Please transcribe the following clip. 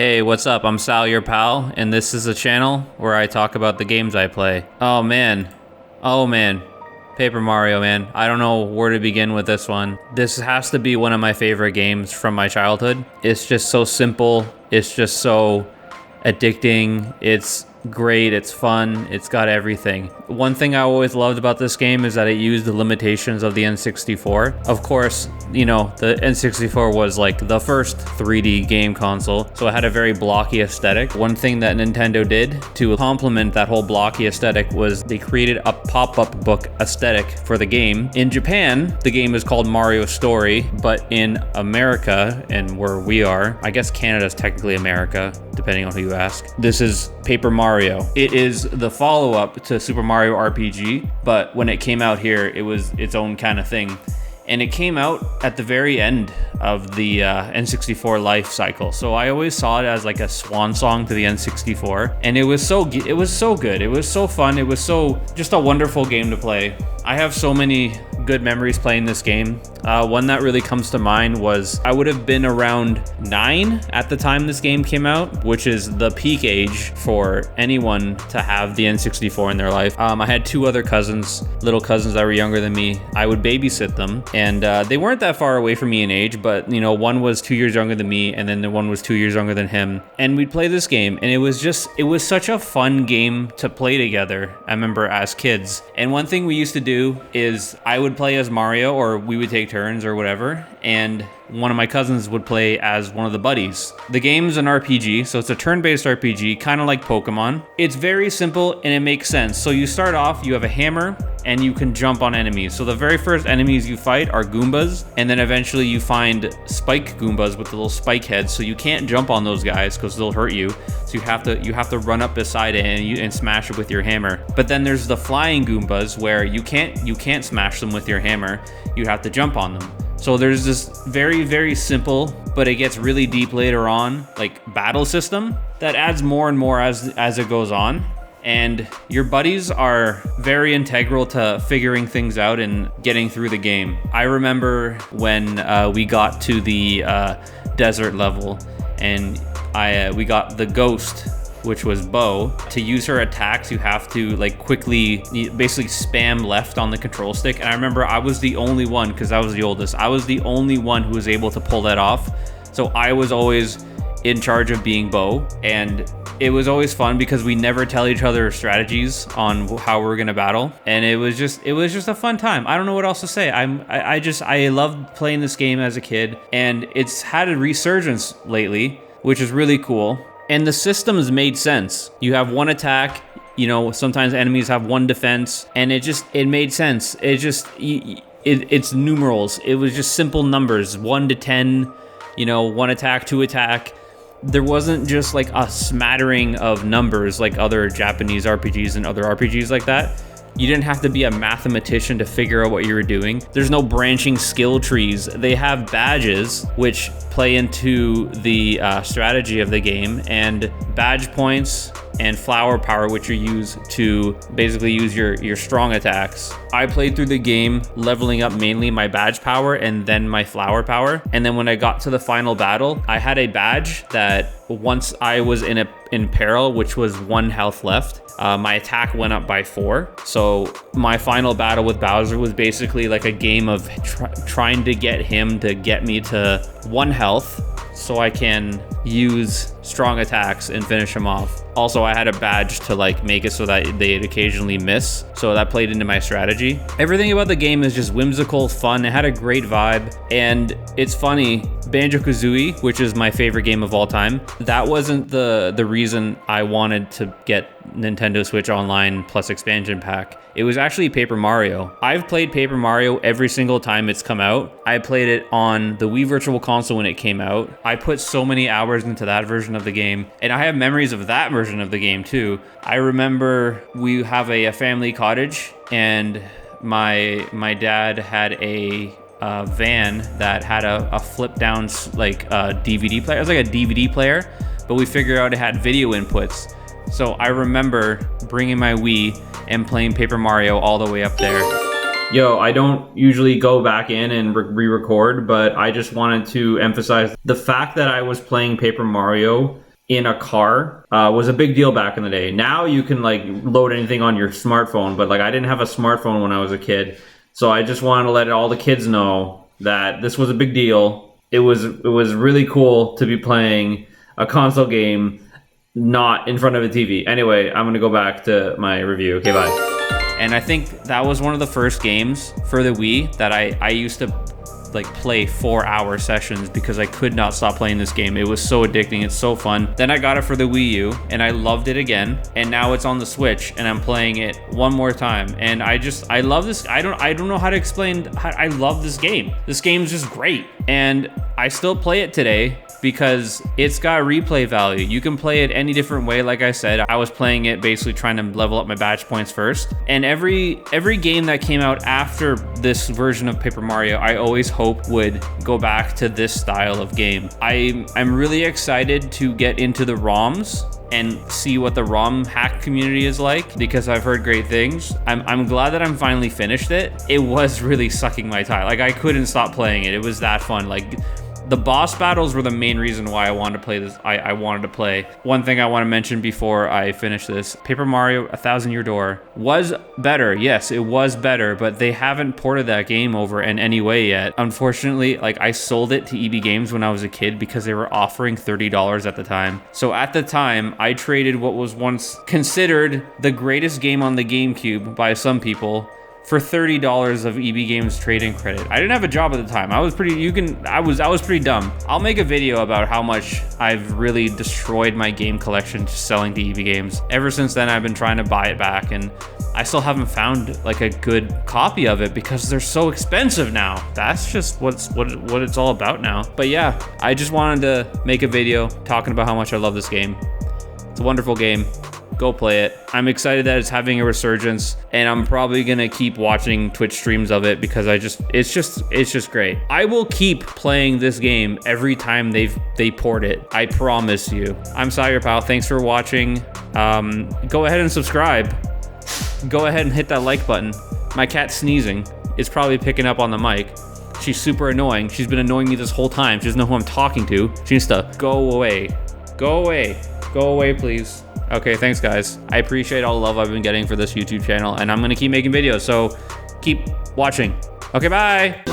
Hey, what's up? I'm Sal, your pal, and this is a channel where I talk about the games I play. Oh man. Oh man. Paper Mario, man. I don't know where to begin with this one. This has to be one of my favorite games from my childhood. It's just so simple. It's just so addicting. It's great. It's fun. It's got everything. One thing I always loved about this game is that it used the limitations of the N64. Of course, you know, the N64 was like the first 3D game console, so it had a very blocky aesthetic. One thing that Nintendo did to complement that whole blocky aesthetic was they created a pop-up book aesthetic for the game. In Japan, the game is called Mario Story, but in America, and where we are, I guess Canada's technically America, depending on who you ask, this is Paper Mario. It is the follow-up to Super Mario RPG, but when it came out here, it was its own kind of thing. And it came out at the very end of the N64 life cycle. So I always saw it as like a swan song to the N64. And it was so good. It was so fun. It was so just a wonderful game to play. I have so many good memories playing this game. One that really comes to mind was I would have been around 9 at the time this game came out, which is the peak age for anyone to have the N64 in their life. I had 2 other cousins, little cousins that were younger than me. I would babysit them, and they weren't that far away from me in age, but you know, one was 2 years younger than me, and then the one was 2 years younger than him. And we'd play this game, and it was such a fun game to play together. I remember as kids. And one thing we used to do is I would play as Mario, or we would take turns or whatever, and one of my cousins would play as one of the buddies. The game's an RPG, so it's a turn-based RPG, kind of like Pokemon. It's very simple and it makes sense. So you start off, you have a hammer, and you can jump on enemies. So the very first enemies you fight are Goombas, and then eventually you find spike Goombas with the little spike heads, so you can't jump on those guys because they'll hurt you. So you have to run up beside it and smash it with your hammer. But then there's the flying Goombas where you can't smash them with your hammer. You have to jump on them. So there's this very, very simple, but it gets really deep later on, like battle system that adds more and more as it goes on. And your buddies are very integral to figuring things out and getting through the game. I remember when we got to the desert level, and we got the ghost, which was Bo. To use her attacks, you have to like quickly basically spam left on the control stick. And I remember I was the only one, because I was the oldest, I was the only one who was able to pull that off. So I was always in charge of being Bo, and it was always fun because we never tell each other strategies on how we're gonna battle, and it was just a fun time. I don't know what else to say. I loved playing this game as a kid, and it's had a resurgence lately, which is really cool. And the systems made sense. You have one attack, you know, sometimes enemies have one defense, and it made sense. It's numerals. It was just simple numbers, 1 to 10, you know, 1 attack, 2 attack. There wasn't just like a smattering of numbers like other Japanese RPGs and other RPGs like that. You didn't have to be a mathematician to figure out what you were doing. There's no branching skill trees. They have badges, which play into the strategy of the game, and badge points and flower power, which you use to basically use your strong attacks. I played through the game leveling up mainly my badge power and then my flower power. And then when I got to the final battle, I had a badge that once I was in peril, which was 1 health left, my attack went up by 4. So my final battle with Bowser was basically like a game of trying to get him to get me to 1 health so I can use strong attacks and finish him off. Also, I had a badge to like make it so that they'd occasionally miss, so that played into my strategy. Everything about the game is just whimsical, fun. It had a great vibe, and it's funny, Banjo-Kazooie, which is my favorite game of all time, that wasn't the reason I wanted to get Nintendo Switch Online plus expansion pack. It was actually Paper Mario. I've played Paper Mario every single time it's come out. I played it on the Wii Virtual Console when it came out. I put so many hours into that version of the game, and I have memories of that version of the game too. I remember we have a family cottage, and my dad had a van that had a flip down like DVD player. It was like a DVD player, but we figured out it had video inputs. So I remember bringing my Wii and playing Paper Mario all the way up there. Yo, I don't usually go back in and re-record, but I just wanted to emphasize the fact that I was playing Paper Mario in a car was a big deal back in the day. Now you can like load anything on your smartphone, but like I didn't have a smartphone when I was a kid. So I just wanted to let all the kids know that this was a big deal. It was really cool to be playing a console game not in front of a TV. Anyway, I'm going to go back to my review. Okay, bye. And I think that was one of the first games for the Wii that I used to like play 4-hour sessions because I could not stop playing this game. It was so addicting. It's so fun. Then I got it for the Wii U and I loved it again. And now it's on the Switch and I'm playing it one more time. And I love this. I don't know how to explain how I love this game. This game's just great. And I still play it today because it's got replay value. You can play it any different way. Like I said, I was playing it basically trying to level up my badge points first. And every game that came out after this version of Paper Mario, I always hope would go back to this style of game. I'm really excited to get into the ROMs and see what the ROM hack community is like because I've heard great things. I'm glad that I'm finally finished it. It was really sucking my time. Like I couldn't stop playing it. It was that fun. Like the boss battles were the main reason why I wanted to play this. I wanted to play. One thing I want to mention before I finish this, Paper Mario A Thousand Year Door was better. Yes, it was better, but they haven't ported that game over in any way yet. Unfortunately, like I sold it to EB Games when I was a kid because they were offering $30 at the time. So at the time, I traded what was once considered the greatest game on the GameCube by some people for $30 of EB Games trade-in credit. I didn't have a job at the time. I was pretty dumb. I'll make a video about how much I've really destroyed my game collection just selling to EB Games. Ever since then, I've been trying to buy it back, and I still haven't found like a good copy of it because they're so expensive now. That's just what it's all about now. But yeah, I just wanted to make a video talking about how much I love this game. It's a wonderful game. Go play it. I'm excited that it's having a resurgence, and I'm probably gonna keep watching Twitch streams of it because it's just great. I will keep playing this game every time they port it. I promise you. I'm Sal, your pal. Thanks for watching. Go ahead and subscribe. Go ahead and hit that like button. My cat's sneezing. It's probably picking up on the mic. She's super annoying. She's been annoying me this whole time. She doesn't know who I'm talking to. She needs to go away. Go away. Go away, please. Okay, thanks guys. I appreciate all the love I've been getting for this YouTube channel, and I'm gonna keep making videos, so keep watching. Okay, bye.